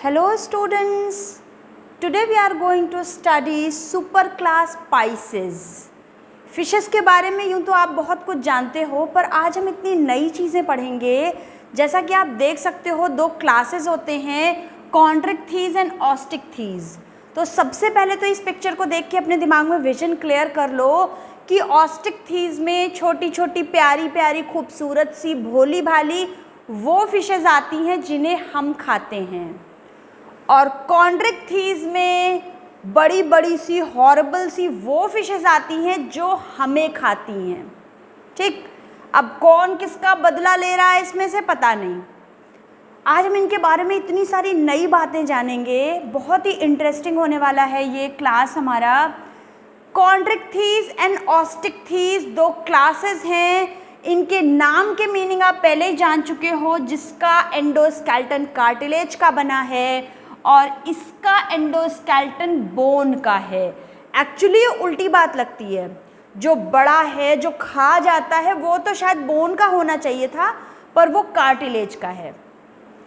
Hello students, today we are going to study super class Pisces. Fishes के बारे में यूँ तो आप बहुत कुछ जानते हो, पर आज हम इतनी नई चीज़ें पढ़ेंगे। जैसा कि आप देख सकते हो, दो क्लासेस होते हैं, कॉन्ड्रिक्थीज एंड ऑस्टिक्थीज। तो सबसे पहले तो इस पिक्चर को देख के अपने दिमाग में विजन क्लियर कर लो कि ऑस्टिक्थीज में छोटी छोटी प्यारी प्यारी खूबसूरत सी भोली भाली वो फिशेस आती हैं जिन्हें हम खाते हैं, और कॉन्ड्रिक्थीज में बड़ी बड़ी सी हॉरिबल सी वो फिशेस आती हैं जो हमें खाती हैं। ठीक, अब कौन किसका बदला ले रहा है इसमें से पता नहीं। आज हम इनके बारे में इतनी सारी नई बातें जानेंगे, बहुत ही इंटरेस्टिंग होने वाला है ये क्लास हमारा। कॉन्ड्रिक्थीज एंड ऑस्टिक्थीज दो क्लासेस हैं, इनके नाम के मीनिंग आप पहले ही जान चुके हो, जिसका एंडोस्केलेटन कार्टिलेज का बना है और इसका एंडोस्केलेटन बोन का है। एक्चुअली उल्टी बात लगती है, जो बड़ा है जो खा जाता है वो तो शायद बोन का होना चाहिए था, पर वो कार्टिलेज का है।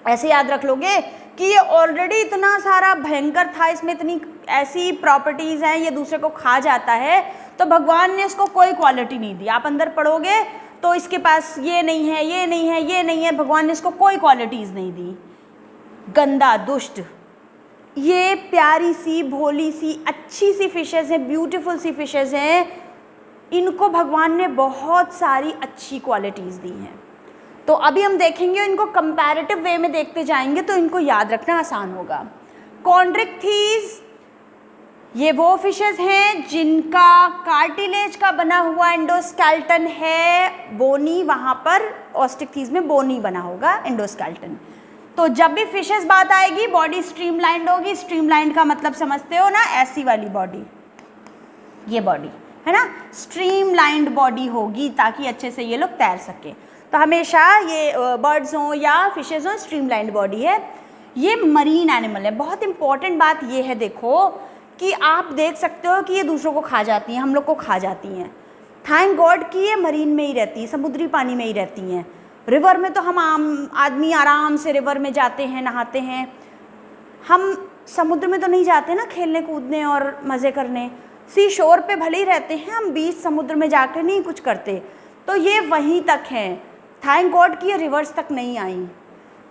ऐसे याद रख लोगे कि ये ऑलरेडी इतना सारा भयंकर था, इसमें इतनी ऐसी प्रॉपर्टीज़ हैं, ये दूसरे को खा जाता है, तो भगवान ने इसको कोई क्वालिटी नहीं दी। आप अंदर पढ़ोगे तो इसके पास ये नहीं है, ये नहीं है, ये नहीं है, भगवान ने इसको कोई क्वालिटीज़ नहीं दी। गंदा, दुष्ट। ये प्यारी सी भोली सी अच्छी सी फिशेज़ हैं, ब्यूटीफुल सी फिशेज़ हैं, इनको भगवान ने बहुत सारी अच्छी क्वालिटीज़ दी हैं। तो अभी हम देखेंगे, इनको कंपैरेटिव वे में देखते जाएंगे तो इनको याद रखना आसान होगा। कॉन्ड्रिक्थीज ये वो फिशेज़ हैं जिनका कार्टिलेज का बना हुआ एंडोस्केलेटन है, बोनी, वहाँ पर ऑस्टिक्थीज में बोनी बना होगा एंडोस्केलेटन। तो जब भी फिशेस बात आएगी, बॉडी स्ट्रीमलाइंड होगी। स्ट्रीमलाइंड का मतलब समझते हो ना, ऐसी वाली बॉडी, ये बॉडी है ना, स्ट्रीमलाइंड बॉडी होगी ताकि अच्छे से ये लोग तैर सके। तो हमेशा ये बर्ड्स हों या फिशेस हों, स्ट्रीमलाइंड बॉडी है। ये मरीन एनिमल है। बहुत इंपॉर्टेंट बात ये है, देखो कि आप देख सकते हो कि ये दूसरों को खा जाती हैं, हम लोग को खा जाती हैं। थैंक गॉड कि ये मरीन में ही रहती है, समुद्री पानी में ही रहती हैं। रिवर में तो हम आम आदमी आराम से रिवर में जाते हैं, नहाते हैं। हम समुद्र में तो नहीं जाते ना खेलने कूदने और मज़े करने। सी शोर पे भले ही रहते हैं, हम बीच समुद्र में जाकर नहीं कुछ करते। तो ये वहीं तक हैं। थैंक गॉड कि ये रिवर्स तक नहीं आई।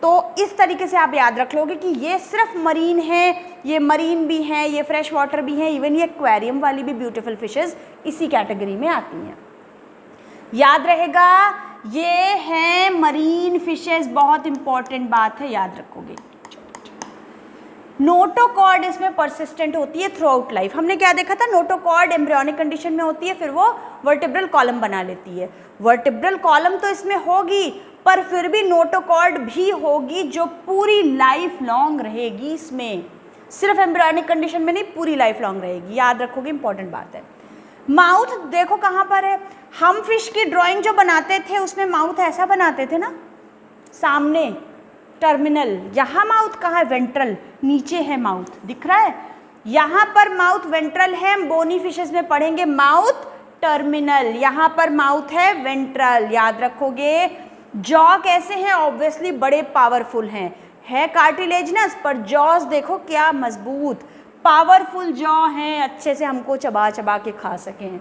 तो इस तरीके से आप याद रख लोगे कि ये सिर्फ मरीन है, ये मरीन भी हैं, ये फ्रेश वाटर भी हैं, इवन ये एक्वेरियम वाली भी ब्यूटीफुल फिशेज़ इसी कैटेगरी में आती हैं। याद रहेगा, ये हैं मरीन फिशेस, बहुत इंपॉर्टेंट बात है, याद रखोगे। नोटोकॉर्ड इसमें परसिस्टेंट होती है थ्रू आउट लाइफ। हमने क्या देखा था, नोटोकॉर्ड एम्ब्रियोनिक कंडीशन में होती है, फिर वो वर्टिब्रल कॉलम बना लेती है। वर्टिब्रल कॉलम तो इसमें होगी, पर फिर भी नोटोकॉर्ड भी होगी जो पूरी लाइफ लॉन्ग रहेगी इसमें, सिर्फ एम्ब्रियोनिक कंडीशन में नहीं, पूरी लाइफ लॉन्ग रहेगी। याद रखोगे, इंपॉर्टेंट बात है। माउथ देखो कहाँ पर है। हम फिश की ड्राइंग जो बनाते थे उसमें माउथ ऐसा बनाते थे ना, सामने टर्मिनल। यहाँ माउथ कहाँ है, वेंट्रल, नीचे है माउथ, दिख रहा है। यहाँ पर माउथ वेंट्रल है, हम बोनी फिशेस में पढ़ेंगे माउथ टर्मिनल, यहाँ पर माउथ है वेंट्रल। याद रखोगे। जॉ कैसे हैं, ऑब्वियसली बड़े पावरफुल हैं, है कार्टिलेजनस, पर जॉस देखो क्या मजबूत, पावरफुल जॉ हैं, अच्छे से हमको चबा चबा के खा सकें।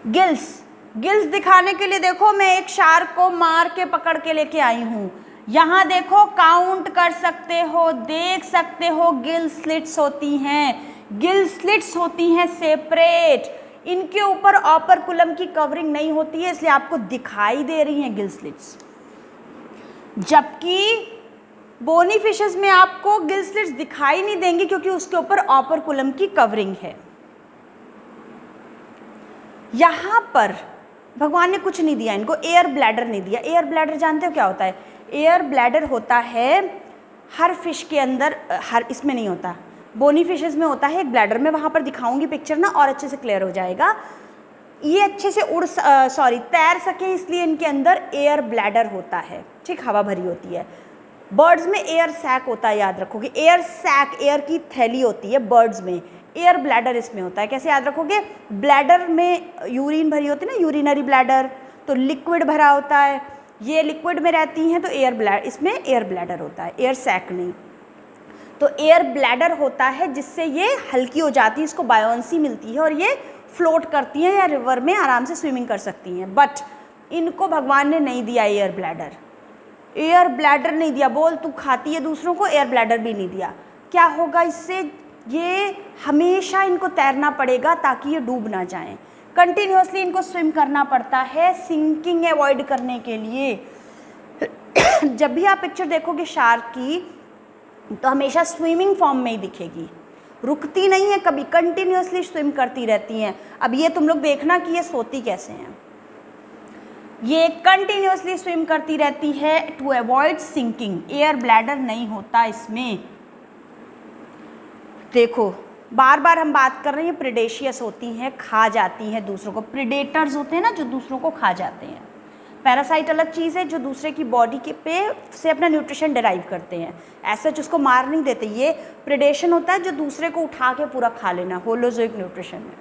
गिल्स, गिल्स दिखाने के लिए देखो मैं एक शार्क को मार के पकड़ के लेके आई हूँ। यहाँ देखो, काउंट कर सकते हो, देख सकते हो, गिल स्लिट्स होती हैं। गिल स्लिट्स होती हैं सेपरेट, इनके ऊपर ऑपरकुलम की कवरिंग नहीं होती है, इसलिए आपको दिखाई दे रही हैं गिल स्लिट्स। जबकि बोनी फिशेस में आपको गिल स्लिट्स दिखाई नहीं देंगी क्योंकि उसके ऊपर ऑपरकुलम की कवरिंग है। यहाँ पर भगवान ने कुछ नहीं दिया इनको, एयर ब्लैडर नहीं दिया। एयर ब्लैडर जानते हो क्या होता है? एयर ब्लैडर होता है हर फिश के अंदर, हर इसमें नहीं होता, बोनी फिशेस में होता है एक ब्लैडर। में वहाँ पर दिखाऊंगी पिक्चर ना, और अच्छे से क्लियर हो जाएगा। ये अच्छे से तैर सके इसलिए इनके अंदर एयर ब्लैडर होता है। ठीक, हवा भरी होती है। बर्ड्स में एयर सैक होता है, याद रखोगे। एयर सैक, एयर की थैली होती है बर्ड्स में, एयर ब्लैडर इसमें होता है। कैसे याद रखोगे? ब्लैडर में यूरिन भरी होती है ना, यूरिनरी ब्लैडर, तो लिक्विड भरा होता है, ये लिक्विड में रहती हैं तो इसमें एयर ब्लैडर होता है, एयर सैक नहीं। तो एयर ब्लैडर होता है जिससे ये हल्की हो जाती है, इसको बायोंसी मिलती है और ये फ्लोट करती हैं या रिवर में आराम से स्विमिंग कर सकती हैं। बट इनको भगवान ने नहीं दिया एयर ब्लैडर, एयर ब्लैडर नहीं दिया। बोल तू खाती है दूसरों को, एयर ब्लैडर भी नहीं दिया। क्या होगा इससे? ये हमेशा इनको तैरना पड़ेगा ताकि ये डूब ना जाएं। कंटिन्यूसली इनको स्विम करना पड़ता है सिंकिंग अवॉइड करने के लिए। जब भी आप पिक्चर देखोगे शार्क की तो हमेशा स्विमिंग फॉर्म में ही दिखेगी, रुकती नहीं है कभी, कंटिन्यूसली स्विम करती रहती हैं। अब ये तुम लोग देखना कि ये सोती कैसे हैं। ये कंटिन्यूसली स्विम करती रहती है to avoid sinking, air bladder नहीं होता इसमें। देखो बार बार हम बात कर रहे हैं, प्रेडेशियस होती हैं, खा जाती हैं दूसरों को। प्रेडेटर्स होते हैं ना जो दूसरों को खा जाते हैं। पैरासाइट अलग चीज़ है जो दूसरे की बॉडी के पे से अपना न्यूट्रिशन डिराइव करते हैं, ऐसा उसको मार नहीं देते। ये प्रेडेशन होता है जो दूसरे को उठा के पूरा खा लेना, होलोजोइक न्यूट्रिशन में।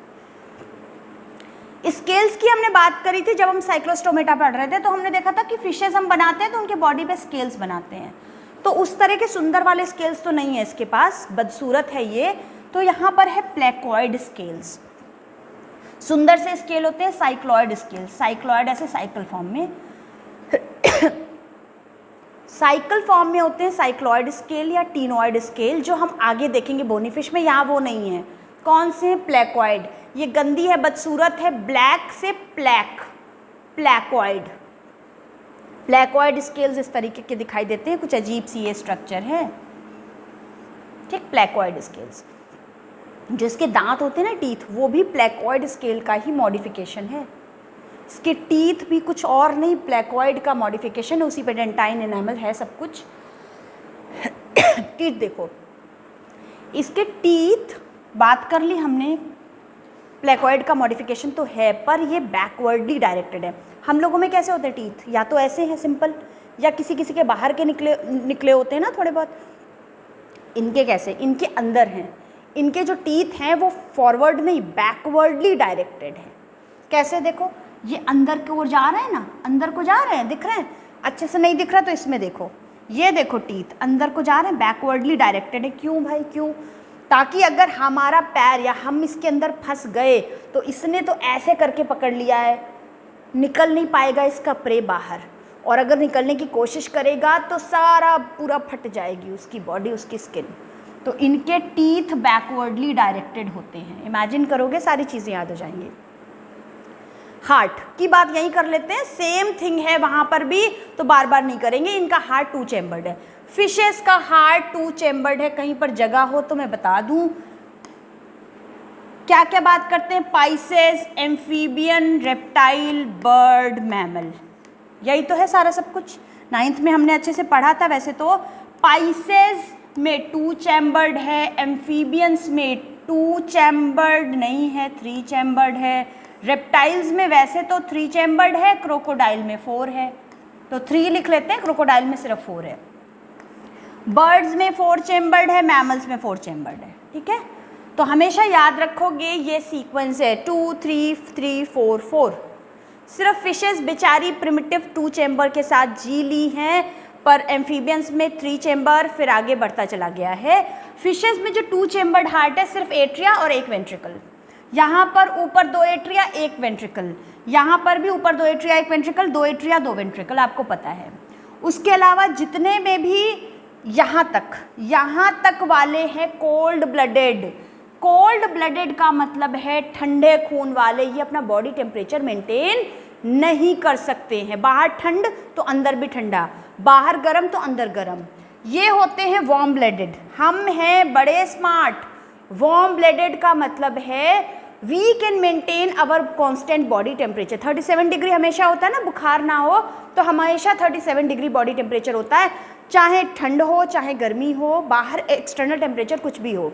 स्केल्स की हमने बात करी थी जब हम साइक्लोस्टोमेटा पढ़ रहे थे, तो हमने देखा था कि फिशेस हम बनाते हैं तो उनके बॉडी पे स्केल्स बनाते हैं। तो उस तरह के सुंदर वाले स्केल्स तो नहीं है इसके पास, बदसूरत है ये। तो यहाँ पर है प्लेकॉइड स्केल्स, सुंदर से स्केल होते हैं साइक्लॉइड स्केल। साइक्लॉइड ऐसे साइकिल फॉर्म में, साइकिल फॉर्म में होते हैं साइक्लॉइड स्केल या टीनॉइड स्केल, जो हम आगे देखेंगे बोनीफिश में। यहाँ वो नहीं है। कौन से हैं? प्लेकॉइड। ये गंदी है, बदसूरत है, ब्लैक से प्लैक, प्लेकॉइड। प्लेकॉइड स्केल्स इस तरीके के दिखाई देते हैं, कुछ अजीब सी ये स्ट्रक्चर है, ठीक। प्लेकॉइड स्केल्स, जो इसके दांत होते हैं ना, टीथ, वो भी प्लेकॉइड स्केल का ही मॉडिफिकेशन है। इसके टीथ भी कुछ और नहीं, प्लेकॉइड का मॉडिफिकेशन है, उसी पे डेंटाइन एनामल है सब कुछ। टीथ देखो, इसके टीथ बात कर ली हमने, प्लेकॉइड का मॉडिफिकेशन तो है पर ये बैकवर्डली डायरेक्टेड है। हम लोगों में कैसे होते हैं टीथ? या तो ऐसे हैं सिंपल, या किसी किसी के बाहर के निकले होते हैं ना थोड़े बहुत। इनके कैसे? इनके अंदर हैं। इनके जो टीथ हैं वो फॉरवर्ड नहीं, बैकवर्डली डायरेक्टेड है। कैसे? देखो, ये अंदर की ओर जा रहे हैं ना, अंदर को जा रहे हैं, दिख रहे हैं? अच्छे से नहीं दिख रहा तो इसमें देखो, ये देखो टीथ अंदर को जा रहे हैं, बैकवर्डली डायरेक्टेड है। क्यों भाई, क्यों? ताकि अगर हमारा पैर या हम इसके अंदर फंस गए तो इसने तो ऐसे करके पकड़ लिया है, निकल नहीं पाएगा इसका प्रे बाहर, और अगर निकलने की कोशिश करेगा तो सारा पूरा फट जाएगी उसकी बॉडी, उसकी स्किन। तो इनके टीथ बैकवर्डली डायरेक्टेड होते हैं। इमेजिन करोगे सारी चीज़ें याद हो जाएंगी। हार्ट की बात यहीं कर लेते हैं, सेम थिंग है वहाँ पर भी, तो बार बार नहीं करेंगे। इनका हार्ट 2 चैम्बर्ड है। फिशेस का हार्ट 2 चैम्बर्ड है। कहीं पर जगह हो तो मैं बता दूं। क्या क्या बात करते हैं? Pisces, amphibian, reptile, bird, mammal, यही तो है सारा सब कुछ। 9th में हमने अच्छे से पढ़ा था। वैसे तो पाइसेस में 2 चैम्बर्ड है, एम्फीबियंस में 2 चैम्बर्ड नहीं है, 3 चैम्बर्ड है। रेप्टाइल्स में वैसे तो 3 चैम्बर्ड है, क्रोकोडाइल में 4 है, तो 3 लिख लेते हैं, क्रोकोडाइल में सिर्फ 4 है। बर्ड्स में 4 चैम्बर्ड है, मैमल्स में 4 चैम्बर्ड है, ठीक है। तो हमेशा याद रखोगे ये सीक्वेंस है 2 3 3 4 4। सिर्फ फिशेस बेचारी प्रिमिटिव 2 चैम्बर के साथ जी ली हैं, पर एम्फीबियंस में 3 चैम्बर, फिर आगे बढ़ता चला गया है। फिशेस में जो 2 चैम्बर्ड हार्ट है, सिर्फ एट्रिया और 1 वेंट्रिकल। यहाँ पर ऊपर 2 एट्रिया 1 वेंट्रिकल, यहाँ पर भी ऊपर 2 एट्रिया 1 वेंट्रिकल, 2 एट्रिया 2 वेंट्रिकल, आपको पता है। उसके अलावा जितने में भी यहाँ तक वाले हैं कोल्ड ब्लडेड। कोल्ड ब्लडेड का मतलब है ठंडे खून वाले। ये अपना बॉडी टेम्परेचर मेंटेन नहीं कर सकते हैं। बाहर ठंड तो अंदर भी ठंडा, बाहर गर्म तो अंदर गर्म। ये होते हैं वार्म ब्लडेड। हम हैं बड़े स्मार्ट। वार्म ब्लडेड का मतलब है we can maintain our constant body temperature. 37 degree हमेशा होता है ना, बुखार ना हो तो हमेशा 37 डिग्री बॉडी टेम्परेचर होता है, चाहे ठंड हो चाहे गर्मी हो, बाहर एक्सटर्नल टेम्परेचर कुछ भी हो।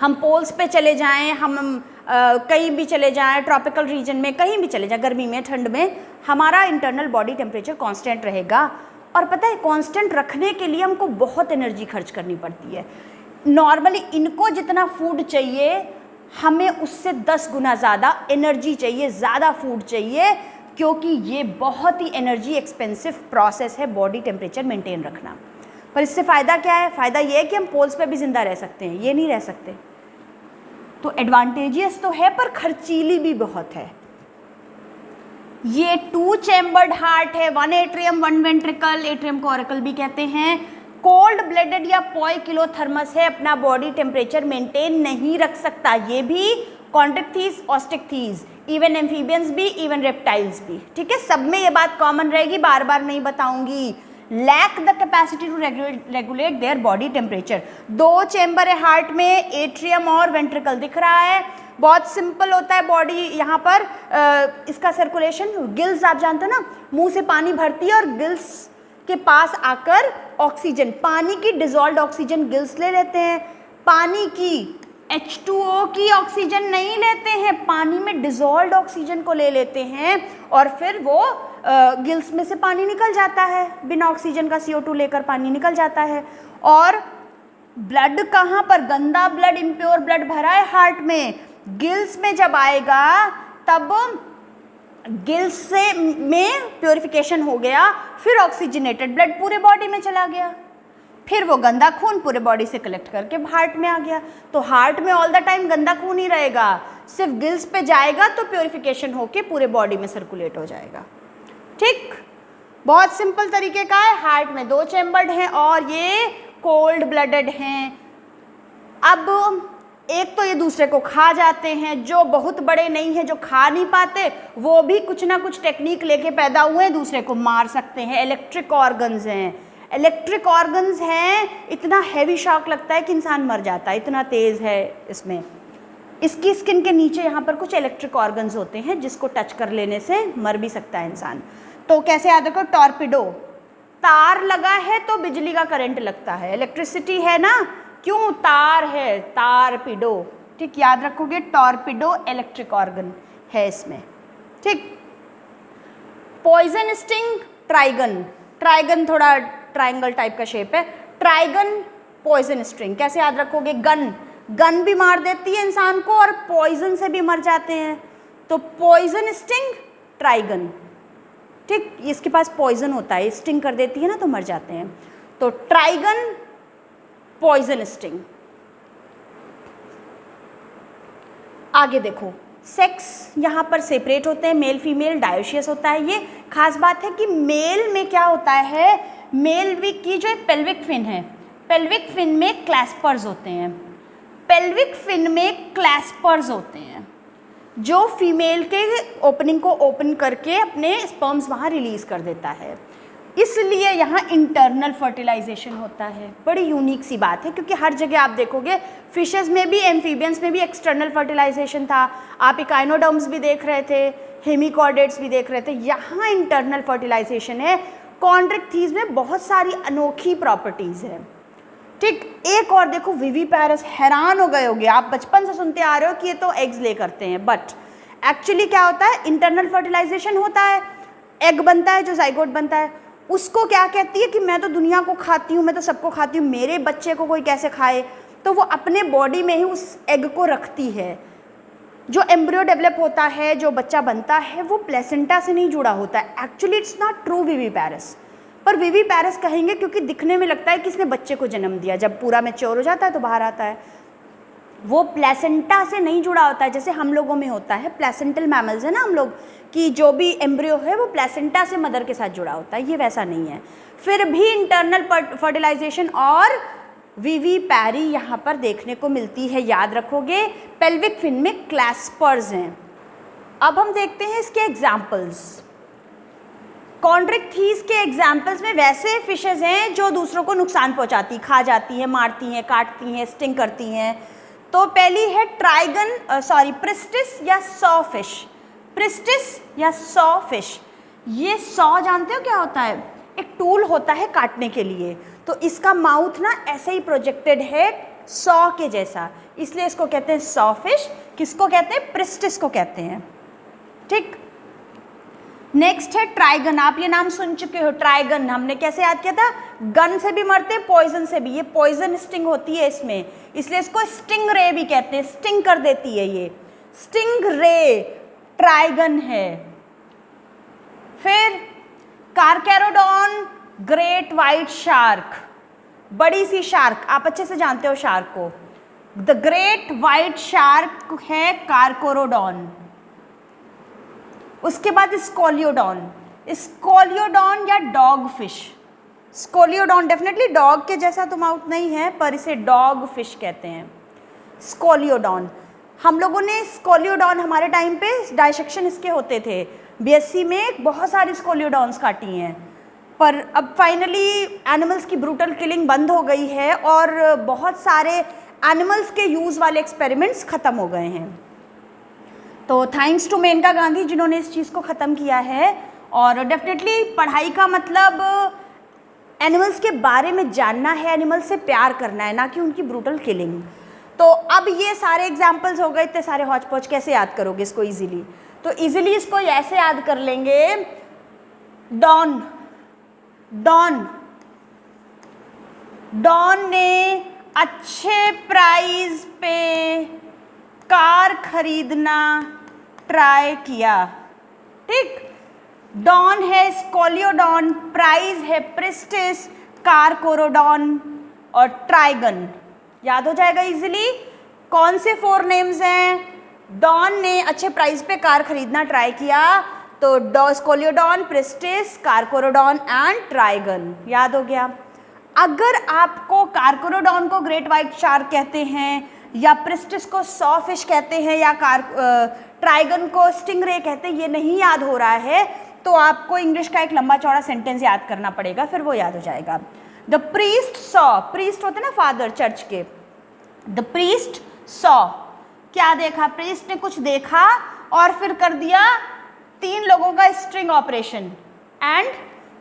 हम पोल्स पे चले जाएं, हम कहीं भी चले जाएं, ट्रॉपिकल रीजन में कहीं भी चले जाएं, गर्मी में ठंड में, हमारा इंटरनल बॉडी टेम्परेचर कांस्टेंट रहेगा। और पता है कांस्टेंट रखने के लिए हमको बहुत एनर्जी खर्च करनी पड़ती है। नॉर्मली इनको जितना फूड चाहिए हमें उससे 10 गुना ज़्यादा एनर्जी चाहिए, ज़्यादा फूड चाहिए, क्योंकि ये बहुत ही एनर्जी एक्सपेंसिव प्रोसेस है बॉडी टेम्परेचर मेंटेन रखना। पर इससे फ़ायदा क्या है? फ़ायदा ये है कि हम पोल्स पे भी ज़िंदा रह सकते हैं, ये नहीं रह सकते। तो एडवांटेजियस तो है पर खर्चीली भी बहुत है। ये 2 चैम्बर्ड हार्ट है, 1 एट्रियम 1 वेंट्रिकल, एट्रियम को ऑरिकल भी कहते हैं। कोल्ड ब्लडेड या पोइकिलोथर्मस है, अपना बॉडी टेम्परेचर मेंटेन नहीं रख सकता। ये भी कॉन्ट्रिक्थीज, ऑस्टिकथीज, इवन एम्फीबियंस भी, इवन रेप्टाइल्स भी। ठीक है, सब में ये बात कॉमन रहेगी, बार बार नहीं बताऊंगी। Lack the capacity to regulate their body temperature. 2 chamber है हार्ट में, एट्रियम और वेंट्रिकल दिख रहा है। बहुत सिंपल होता है बॉडी, यहाँ पर इसका सर्कुलेशन। गिल्स आप जानते हो ना, मुंह से पानी भरती है और गिल्स के पास आकर ऑक्सीजन, पानी की डिजॉल्व्ड ऑक्सीजन गिल्स ले लेते हैं। पानी की H2O की ऑक्सीजन नहीं लेते हैं, पानी में डिजॉल्व्ड ऑक्सीजन को ले लेते हैं और फिर वो गिल्स में से पानी निकल जाता है। बिना ऑक्सीजन का CO2 लेकर पानी निकल जाता है। और ब्लड कहाँ पर? गंदा ब्लड, इम्प्योर ब्लड भरा है हार्ट में, गिल्स में जब आएगा तब गिल्स से में प्योरिफिकेशन हो गया, फिर ऑक्सीजनेटेड ब्लड पूरे बॉडी में चला गया, फिर वो गंदा खून पूरे बॉडी से कलेक्ट करके हार्ट में आ गया। तो हार्ट में ऑल द टाइम गंदा खून ही रहेगा, सिर्फ गिल्स पे जाएगा तो प्योरिफिकेशन होके पूरे बॉडी में सर्कुलेट हो जाएगा। ठीक, बहुत सिंपल तरीके का है। हार्ट में 2 चैम्बर्ड हैं और ये कोल्ड ब्लडेड हैं। अब एक तो ये दूसरे को खा जाते हैं, जो बहुत बड़े नहीं हैं, जो खा नहीं पाते, वो भी कुछ ना कुछ टेक्निक लेके पैदा हुए हैं, दूसरे को मार सकते हैं। इलेक्ट्रिक ऑर्गन्स हैं, इलेक्ट्रिक ऑर्गन्स हैं, इतना हैवी शॉक लगता है कि इंसान मर जाता है, इतना तेज़ है इसमें। इसकी स्किन के नीचे यहाँ पर कुछ इलेक्ट्रिक ऑर्गन्स होते हैं जिसको टच कर लेने से मर भी सकता है इंसान। तो कैसे याद रखो? टॉर्पिडो, तार लगा है तो बिजली का करंट लगता है, इलेक्ट्रिसिटी है ना, क्यों? तार है, तारपीडो। ठीक, याद रखोगे, टॉर्पिडो इलेक्ट्रिक ऑर्गन है इसमें। ठीक, पॉइजन स्टिंग, ट्राइगन, ट्राइगन थोड़ा ट्राइंगल टाइप का शेप है, ट्राइगन पॉइजन स्ट्रिंग। कैसे याद रखोगे? गन, गन भी मार देती है इंसान को और पॉइजन से भी मर जाते हैं। तो पॉइजन स्टिंग, ट्राइगन। ठीक, इसके पास पॉइजन होता है, स्टिंग कर देती है ना तो मर जाते हैं। तो ट्राइगन पॉइजन स्टिंग। आगे देखो, सेक्स यहाँ पर सेपरेट होते हैं, मेल फीमेल, डायोशियस होता है। ये खास बात है कि मेल में क्या होता है, मेल की जो पेल्विक फिन है, पेल्विक फिन में क्लैस्पर्स होते हैं, पेल्विक फिन में क्लैस्पर्स होते हैं जो फीमेल के ओपनिंग को ओपन करके अपने स्पर्म्स वहाँ रिलीज कर देता है, इसलिए यहाँ इंटरनल फर्टिलाइजेशन होता है। बड़ी यूनिक सी बात है क्योंकि हर जगह आप देखोगे, फिशेस में भी, एम्फीबियंस में भी एक्सटर्नल फर्टिलाइजेशन था, आप इकाइनोडर्म्स भी देख रहे थे, हेमिकॉर्डेट्स भी देख रहे थे, यहाँ इंटरनल फर्टिलाइजेशन है। कॉन्ट्रिक्थीज में बहुत सारी अनोखी प्रॉपर्टीज़ है। ठीक, एक और देखो, विविपैरस, हैरान हो गए होगे आप, बचपन से सुनते आ रहे हो कि ये तो एग्स ले करते हैं, बट एक्चुअली क्या होता है, इंटरनल फर्टिलाइजेशन होता है, एग बनता है जो जाइगोट बनता है, उसको क्या कहती है कि मैं तो दुनिया को खाती हूँ, मैं तो सबको खाती हूँ, मेरे बच्चे को कोई कैसे खाए, तो वो अपने बॉडी में ही उस एग को रखती है। जो एम्ब्रियो डेवलप होता है, जो बच्चा बनता है, वो प्लेसेंटा से नहीं जुड़ा होता है। Actually it's not true viviparous, पर विविपैरस कहेंगे क्योंकि दिखने में लगता है कि इसने बच्चे को जन्म दिया, जब पूरा मैच्योर हो जाता है तो बाहर आता है। वो प्लेसेंटा से नहीं जुड़ा होता है जैसे हम लोगों में होता है, प्लेसेंटल मैमल्स है ना हम लोग, कि जो भी एम्ब्रियो है वो प्लेसेंटा से मदर के साथ जुड़ा होता है, ये वैसा नहीं है। फिर भी इंटरनल फर्टिलाइजेशन और विविपैरी यहाँ पर देखने को मिलती है, याद रखोगे। पेल्विक फिन में क्लैस्पर्स हैं। अब हम देखते हैं इसके एग्जाम्पल्स। कॉन्ट्रिक्थीज के एग्जाम्पल्स में वैसे फिशेज हैं जो दूसरों को नुकसान पहुँचाती, खा जाती हैं, मारती हैं, काटती हैं, स्टिंग करती हैं। तो पहली है प्रिस्टिस या सॉ फिश। प्रिस्टिस या सॉ फिश, ये सॉ जानते हो क्या होता है? एक टूल होता है काटने के लिए, तो इसका माउथ ना ऐसे ही प्रोजेक्टेड है सॉ के जैसा, इसलिए इसको कहते हैं सॉ फिश। किसको कहते हैं? प्रिस्टिस को कहते हैं। ठीक, नेक्स्ट है ट्राइगन। आप ये नाम सुन चुके हो, ट्राइगन। हमने कैसे याद किया था? गन से भी मरते हैं, पॉइजन से भी। ये पॉइजन स्टिंग होती है इसमें, इसलिए इसको स्टिंग रे भी कहते हैं, स्टिंग कर देती है ये, स्टिंग रे ट्राइगन है। फिर कार्कैरोडॉन ग्रेट वाइट शार्क, बड़ी सी शार्क, आप अच्छे से जानते हो शार्क को, द ग्रेट वाइट शार्क है कार्कोरोडॉन। उसके बाद स्कोलियोडॉन, स्कोलियोडॉन या dog fish. Scoliodon definitely dog के जैसा तो माउथ नहीं है, पर इसे डॉग फिश कहते हैं, स्कोलियोडॉन। हम लोगों ने स्कोलियोडॉन, हमारे टाइम पे डाइसेक्शन इसके होते थे, बीएससी में बहुत सारी स्कोलियोडॉन्स काटी हैं, पर अब फाइनली एनिमल्स की ब्रूटल किलिंग बंद हो गई है और बहुत सारे एनिमल्स के यूज़ वाले एक्सपेरिमेंट्स ख़त्म हो गए हैं। तो थैंक्स टू मेनका गांधी जिन्होंने इस चीज़ को ख़त्म किया है। और डेफिनेटली पढ़ाई का मतलब एनिमल्स के बारे में जानना है, एनिमल्स से प्यार करना है, ना कि उनकी ब्रूटल किलिंग। तो अब ये सारे एग्जाम्पल्स हो गए, इतने सारे हौच पौच, कैसे याद करोगे इसको ईजिली? तो ईजिली इसको ऐसे याद कर लेंगे, डॉन, डॉन, डॉन ने अच्छे प्राइस पे कार खरीदना ट्राई किया, ठीक। डॉन है स्कोलियोडॉन, प्राइस है प्रिस्टिस, कार्कोरोडॉन और ट्राइगन। याद हो जाएगा इजीली। कौन से 4 नेम्स हैं? डॉन ने अच्छे प्राइस पे कार खरीदना ट्राई किया, तो स्कोलियोडॉन, प्रिस्टिस, कार्कोरोडॉन एंड ट्राइगन। याद हो गया। अगर आपको कार्कोरोडॉन को ग्रेट वाइट शार्क कहते हैं या प्रिस्टिस को सॉ फिश कहते हैं या ट्राइगन को स्टिंगरे कहते हैं, ये नहीं याद हो रहा है, तो आपको इंग्लिश का एक लंबा चौड़ा सेंटेंस याद करना पड़ेगा, फिर वो याद हो जाएगा। द प्रीस्ट सॉ, प्रीस्ट होते ना फादर चर्च के, द प्रीस्ट सॉ, क्या देखा? प्रीस्ट ने कुछ देखा और फिर कर दिया 3 लोगों का स्ट्रिंग ऑपरेशन, एंड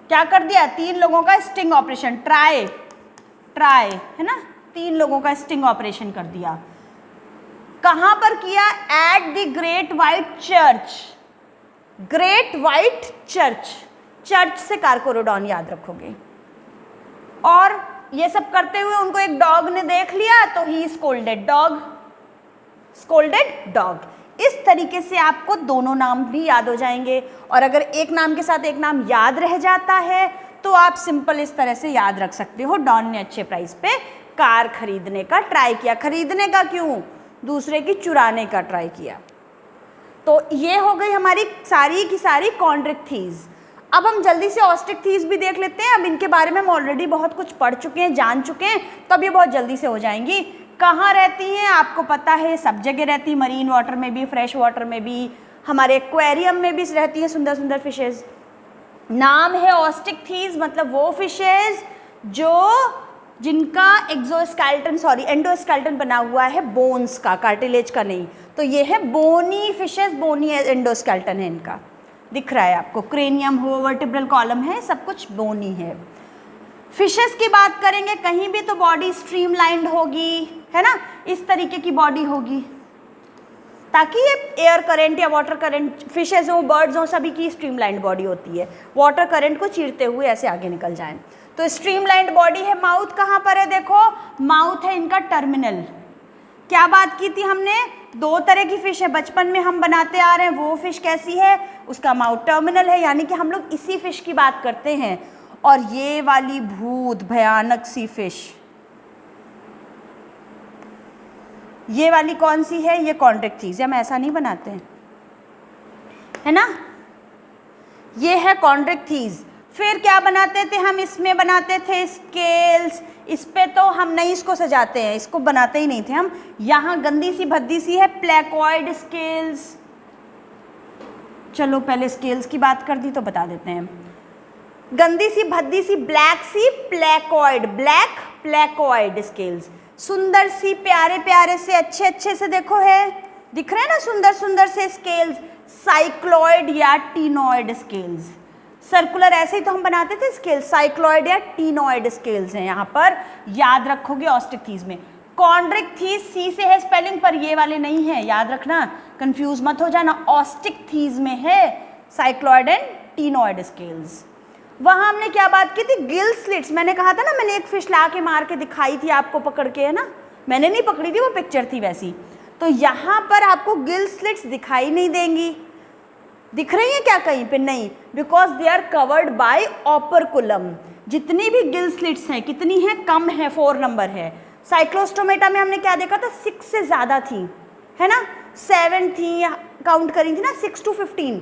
क्या कर दिया? 3 लोगों का स्टिंग ऑपरेशन, ट्राई, ट्राई है ना, 3 लोगों का स्टिंग ऑपरेशन कर दिया। कहां पर किया? At the great white church, great white church, church से कार्कोरोडॉन याद रखोगे। और ये सब करते हुए उनको एक डॉग ने देख लिया, तो ही स्कोल्डेड डॉग, स्कोल्डेड डॉग। इस तरीके से आपको दोनों नाम भी याद हो जाएंगे, और अगर एक नाम के साथ एक नाम याद रह जाता है तो आप सिंपल इस तरह से याद रख सकते हो, डॉन ने अच्छे प्राइस पे कार खरीदने का ट्राई किया। खरीदने का क्यों? दूसरे की चुराने का ट्राई किया। तो ये हो गई हमारी सारी की सारी कॉन्ड्रिक थीज। अब हम जल्दी से ऑस्ट्रिक थीज भी देख लेते हैं। अब इनके बारे में हम ऑलरेडी बहुत कुछ पढ़ चुके हैं, जान चुके हैं, तो अब ये बहुत जल्दी से हो जाएंगी। कहाँ रहती हैं आपको पता है, सब जगह रहती, मरीन वाटर में भी, फ्रेश वाटर में भी, हमारे एक्वेरियम में भी रहती हैं सुंदर सुंदर फिशेज। नाम है ऑस्ट्रिक थीज, मतलब वो फिशेज जिनका एंडोस्केलेटन बना हुआ है बोन्स का, कार्टिलेज का नहीं। तो ये है बोनी फिशेज, बोनी एंडोस्केलेटन है इनका, दिख रहा है आपको, क्रेनियम हो, वर्टिब्रल कॉलम है, सब कुछ बोनी है। फिशेस की बात करेंगे, कहीं भी तो बॉडी स्ट्रीमलाइंड होगी, है ना, इस तरीके की बॉडी होगी, ताकि ये एयर करंट या वाटर करंट, फिशेज हो, बर्ड्स हो, सभी की स्ट्रीमलाइंड बॉडी होती है, वाटर करंट को चीरते हुए ऐसे आगे निकल जाएं। तो स्ट्रीमलाइंड बॉडी है। माउथ कहाँ पर है? देखो, माउथ है इनका टर्मिनल। क्या बात की थी हमने? 2 तरह की फिश है, बचपन में हम बनाते आ रहे हैं, वो फिश कैसी है? उसका माउथ टर्मिनल है, यानी कि हम लोग इसी फिश की बात करते हैं। और ये वाली भूत भयानक सी फिश, ये वाली कौन सी है? ये कॉन्ड्रिक थीज। हम ऐसा नहीं बनाते हैं, है ना, ये है कॉन्ड्रिक थीज। फिर क्या बनाते थे हम? इसमें बनाते थे स्केल्स, इस पे तो हम नहीं इसको सजाते हैं, इसको बनाते ही नहीं थे हम। यहाँ गंदी सी भद्दी सी है, प्लेकॉइड स्केल्स। चलो पहले स्केल्स की बात कर दी तो बता देते हैं। गंदी सी भद्दी सी ब्लैक सी प्लेकॉइड, ब्लैक प्लेकॉइड स्केल्स, सुंदर सी प्यारे प्यारे से अच्छे अच्छे से देखो है, दिख रहे हैं ना सुंदर सुंदर से स्केल्स, साइक्लॉइड या टीनॉइड स्केल्स। सर्कुलर ऐसे ही तो हम बनाते थे स्केल, साइक्लॉइड या टीनॉइड स्केल्स हैं यहाँ पर, याद रखोगे ऑस्ट्रिक थीज में। कॉन्ड्रिक थीज सी से है स्पेलिंग, पर ये वाले नहीं है, याद रखना, कंफ्यूज मत हो जाना। ऑस्ट्रिक थीज में है साइक्लॉइड एंड टीनॉइड स्केल्स। वहाँ हमने क्या बात की थी? Gill slits. मैंने कहा था ना, मैंने एक फिश ला के मार के दिखाई थी आपको पकड़ के, है ना, मैंने नहीं पकड़ी थी, वो पिक्चर थी वैसी। तो यहाँ पर आपको गिल स्लिट्स दिखाई नहीं देंगी। दिख रही है क्या कहीं पे? नहीं, because they are covered by operculum. जितनी भी गिल स्लिट्स हैं कितनी हैं? कम है, 4 नंबर है। साइक्लोस्टोमेटा में हमने क्या देखा था? 6 से ज़्यादा थी, है ना, 7 थी, काउंट करी थी ना 6 to 15,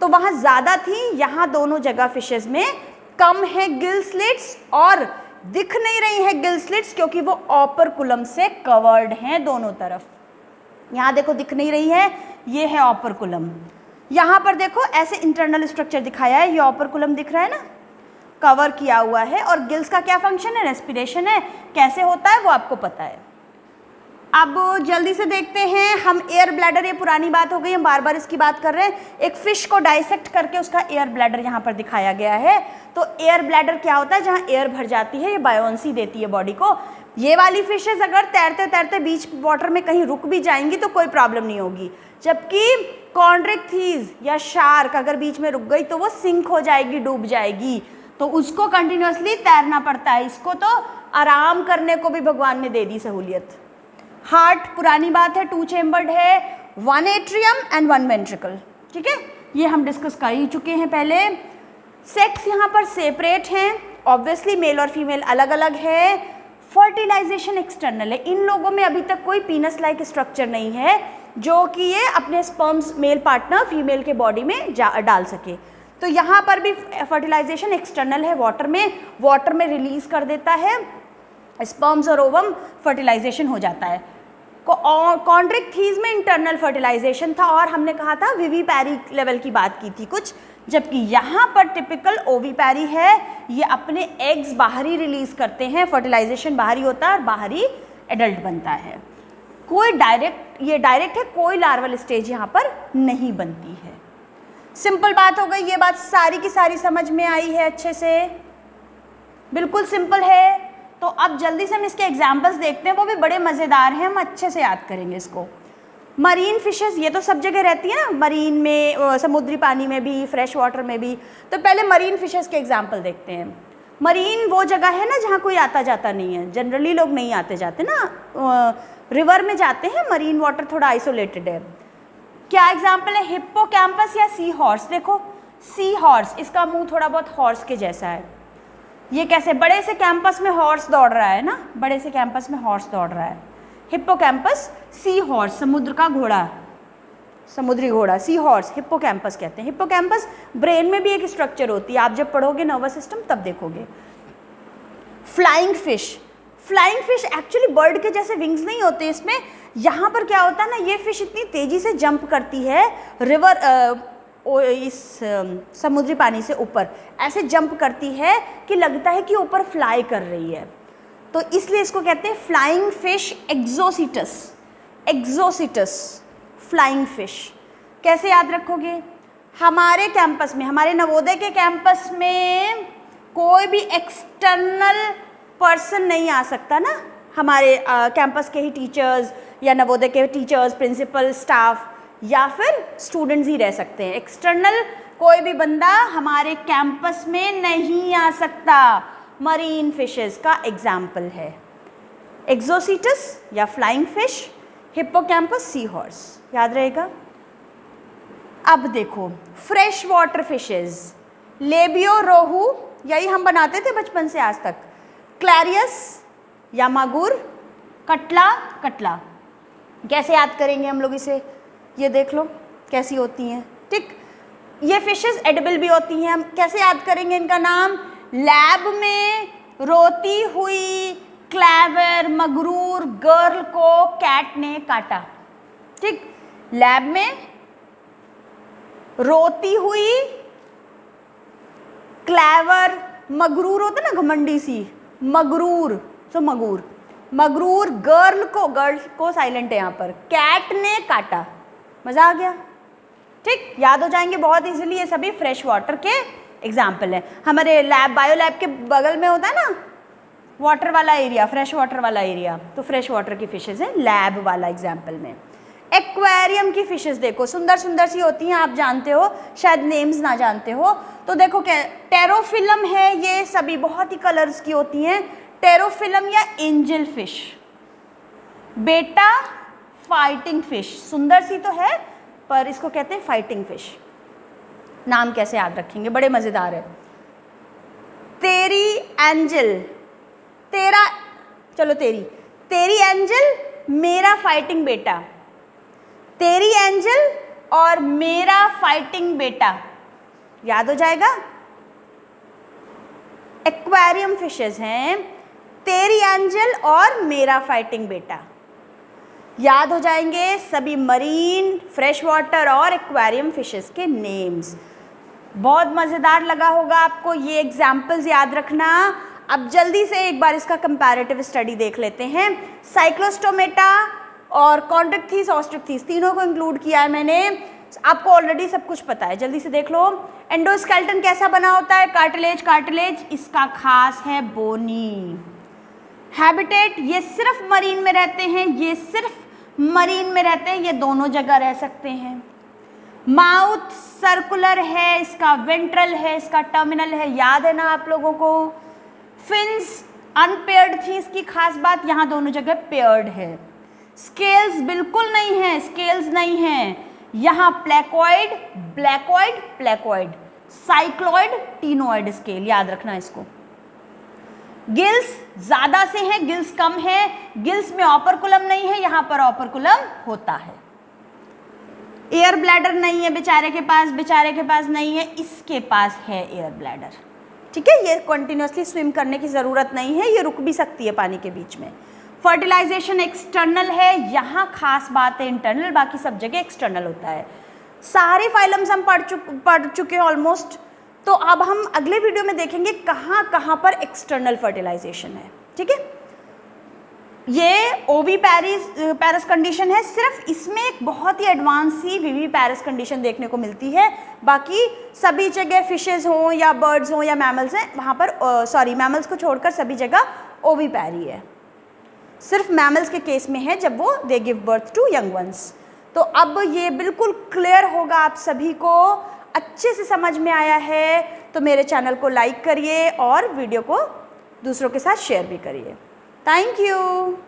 तो वहाँ ज़्यादा थी। यहाँ दोनों जगह फिशेज में कम है गिल स्लिट्स और दिख नहीं रही है गिल स्लिट्स क्योंकि वो ओपरकुलम से कवर्ड हैं दोनों तरफ। यहाँ देखो दिख नहीं रही है, ये है ओपरकुलम। यहाँ पर देखो ऐसे इंटरनल स्ट्रक्चर दिखाया है, ये ओपरकुलम दिख रहा है ना, कवर किया हुआ है। और गिल्स का क्या फंक्शन है? रेस्पिरेशन है। कैसे होता है वो आपको पता है। अब जल्दी से देखते हैं हम एयर ब्लैडर, ये पुरानी बात हो गई, हम बार बार इसकी बात कर रहे हैं। एक फिश को डाइसेक्ट करके उसका एयर ब्लैडर यहाँ पर दिखाया गया है। तो एयर ब्लैडर क्या होता है? जहाँ एयर भर जाती है, ये बायोन्सी देती है बॉडी को। ये वाली फिशेज अगर तैरते तैरते बीच वाटर में कहीं रुक भी जाएंगी तो कोई प्रॉब्लम नहीं होगी, जबकि कॉन्ड्रिक्थीज या शार्क अगर बीच में रुक गई तो वो सिंक हो जाएगी, डूब जाएगी, तो उसको कंटिन्यूसली तैरना पड़ता है। इसको तो आराम करने को भी भगवान ने दे दी सहूलियत। हार्ट पुरानी बात है, 2 चेम्बर्ड है, 1 एट्रियम एंड 1 वेंट्रिकल, ठीक है, ये हम डिस्कस कर ही चुके हैं पहले। सेक्स यहाँ पर सेपरेट हैं, ऑब्वियसली मेल और फीमेल अलग अलग है। फर्टिलाइजेशन एक्सटर्नल है, इन लोगों में अभी तक कोई पीनस लाइक स्ट्रक्चर नहीं है जो कि ये अपने स्पर्म्स मेल पार्टनर फीमेल के बॉडी में डाल सके। तो यहाँ पर भी फर्टिलाइजेशन एक्सटर्नल है, वाटर में रिलीज कर देता है स्पर्म्स और ओवम, फर्टिलाइजेशन हो जाता है। कॉन्ड्रिक्थीज में इंटरनल फर्टिलाइजेशन था और हमने कहा था विविपैरी लेवल की बात की थी कुछ, जबकि यहाँ पर टिपिकल ओविपैरी है, ये अपने एग्स बाहरी रिलीज करते हैं, फर्टिलाइजेशन बाहरी होता है और बाहरी एडल्ट बनता है। कोई ये डायरेक्ट है, कोई लार्वल स्टेज यहाँ पर नहीं बनती है। सिंपल बात हो गई, ये बात सारी की सारी समझ में आई है अच्छे से, बिल्कुल सिंपल है। तो अब जल्दी से हम इसके एग्जाम्पल्स देखते हैं, वो भी बड़े मज़ेदार हैं, हम अच्छे से याद करेंगे इसको। मरीन फिशेस, ये तो सब जगह रहती है ना, मरीन में, समुद्री पानी में भी, फ्रेश वाटर में भी। तो पहले मरीन फिशेस के एग्जाम्पल देखते हैं। मरीन वो जगह है ना जहाँ कोई आता जाता नहीं है, जनरली लोग नहीं आते जाते ना, रिवर में जाते हैं, मरीन वाटर थोड़ा आइसोलेटेड है। क्या एग्जाम्पल है? हिप्पोकैम्पस या सी हॉर्स। देखो सी हॉर्स, इसका मुंह थोड़ा बहुत हॉर्स के जैसा है। ये कैसे? बड़े से कैंपस में हॉर्स दौड़ रहा है ना, बड़े से कैंपस में हॉर्स दौड़ रहा है। हिप्पोकैम्पस, सी हॉर्स, समुद्र का घोड़ा, समुद्री घोड़ा, सी हॉर्स, हिप्पोकैम्पस कहते हैं। हिप्पोकैम्पस ब्रेन में भी एक स्ट्रक्चर होती है, आप जब पढ़ोगे नर्वस सिस्टम तब देखोगे। Flying fish, flying fish actually bird के जैसे विंग्स नहीं होते इसमें। यहाँ पर क्या होता है ना, ये फिश इतनी तेज़ी से जंप करती है रिवर, इस समुद्री पानी से ऊपर ऐसे जंप करती है कि लगता है कि ऊपर फ्लाई कर रही है, तो इसलिए इसको कहते हैं फ्लाइंग फिश एक्सोसिटस। एक्सोसिटस flying fish. कैसे याद रखोगे? हमारे कैंपस में, हमारे नवोदय के कैंपस में कोई भी एक्सटर्नल पर्सन नहीं आ सकता ना, हमारे कैंपस के ही टीचर्स या नवोदय के टीचर्स, प्रिंसिपल, स्टाफ या फिर स्टूडेंट्स ही रह सकते हैं। एक्सटर्नल कोई भी बंदा हमारे कैंपस में नहीं आ सकता। मरीन फिशेस का एग्जाम्पल है एक्सोसिटस या flying fish, hippocampus, sea horse, याद रहेगा। अब देखो फ्रेश वाटर फिशेस, लेबियो, रोहू, यही हम बनाते थे बचपन से आज तक। क्लैरियस या मागुर, कटला, कटला। कैसे याद करेंगे हम लोग इसे? ये देख लो कैसी होती हैं, ठीक। ये फिशेस एडिबल भी होती हैं। हम कैसे याद करेंगे इनका नाम? लैब में रोती हुई क्लैवर मगरूर गर्ल को कैट ने काटा, ठीक। लैब में रोती हुई क्लैवर, मगरूर होता ना घमंडी सी, मगरूर, तो मगरूर गर्ल को साइलेंट है यहाँ पर, कैट ने काटा। मज़ा आ गया, ठीक, याद हो जाएंगे बहुत इजीली। ये सभी फ्रेश वाटर के एग्जाम्पल है। हमारे लैब, बायो लैब के बगल में होता है ना वाटर वाला एरिया, फ्रेश वाटर वाला एरिया, तो फ्रेश वाटर की फिशेज हैं लैब वाला एग्जाम्पल में। एक्वेरियम की फिशेस देखो, सुंदर सुंदर सी होती हैं, आप जानते हो, शायद नेम्स ना जानते हो। तो देखो क्या टेरोफिलम है, ये सभी बहुत ही कलर्स की होती हैं। टेरोफिलम या एंजल फिश। बेटा फाइटिंग फिश, सुंदर सी तो है पर इसको कहते हैं फाइटिंग फिश। नाम कैसे याद रखेंगे, बड़े मज़ेदार है। तेरी एंजल, तेरा, चलो तेरी एंजल मेरा फाइटिंग बेटा, तेरी एंजल और मेरा फाइटिंग बेटा, याद हो जाएगा। एक्वेरियम फिशेस हैं, तेरी एंजल और मेरा फाइटिंग बेटा, याद हो जाएंगे सभी मरीन, फ्रेश वाटर और एक्वेरियम फिशेस के नेम्स। बहुत मज़ेदार लगा होगा आपको ये एग्जाम्पल्स याद रखना। अब जल्दी से एक बार इसका कंपैरेटिव स्टडी देख लेते हैं। साइक्लोस्टोमेटा और कॉन्ड्रिक्थिस, ऑस्ट्रिक्थिस, तीनों को इंक्लूड किया है मैंने, आपको ऑलरेडी सब कुछ पता है, जल्दी से देख लो। एंडोस्केलेटन कैसा बना होता है, कार्टिलेज, कार्टिलेज, इसका खास है बोनी। हैबिटेट, ये सिर्फ मरीन में रहते हैं, ये सिर्फ मरीन में रहते हैं, ये दोनों जगह रह सकते हैं। माउथ सर्कुलर है, इसका वेंट्रल है, इसका टर्मिनल है, याद है ना आप लोगों को। फिन्स अनपेयर्ड थी, इसकी खास बात यहाँ दोनों जगह पेयर्ड है। स्केल्स बिल्कुल नहीं है, स्केल्स नहीं है, यहाँ प्लेकोइड, ब्लैकोइड, प्लेकोइड, साइक्लॉइड, टीनोइड स्केल, याद रखना इसको। गिल्स ज्यादा से हैं, गिल्स कम है, गिल्स में ऑपरकुलम नहीं है, यहाँ पर ऑपरकुलम होता है। एयर ब्लैडर नहीं है बेचारे के पास नहीं है, इसके पास है एयर ब्लैडर, ठीक है। ये कंटिन्यूसली स्विम करने की ज़रूरत नहीं है, ये रुक भी सकती है पानी के बीच में। फर्टिलाइजेशन एक्सटर्नल है, यहाँ खास बात है इंटरनल, बाकी सब जगह एक्सटर्नल होता है। सारे फाइलम्स हम पढ़ चुके हैं ऑलमोस्ट, तो अब हम अगले वीडियो में देखेंगे कहाँ कहाँ पर एक्सटर्नल फर्टिलाइजेशन है, ठीक है। ये ओवी पैरस कंडीशन है, सिर्फ इसमें एक बहुत ही एडवांस सी विवी पैरस कंडीशन देखने को मिलती है, बाकी सभी जगह फिशेज हों या बर्ड्स हों या मैमल्स हैं, वहाँ पर मैमल्स को छोड़कर सभी जगह ओवी पैरी है। सिर्फ मैमल्स के केस में है जब वो they give birth to young ones. तो अब ये बिल्कुल क्लियर होगा आप सभी को, अच्छे से समझ में आया है तो मेरे चैनल को लाइक करिए और वीडियो को दूसरों के साथ शेयर भी करिए। Thank you.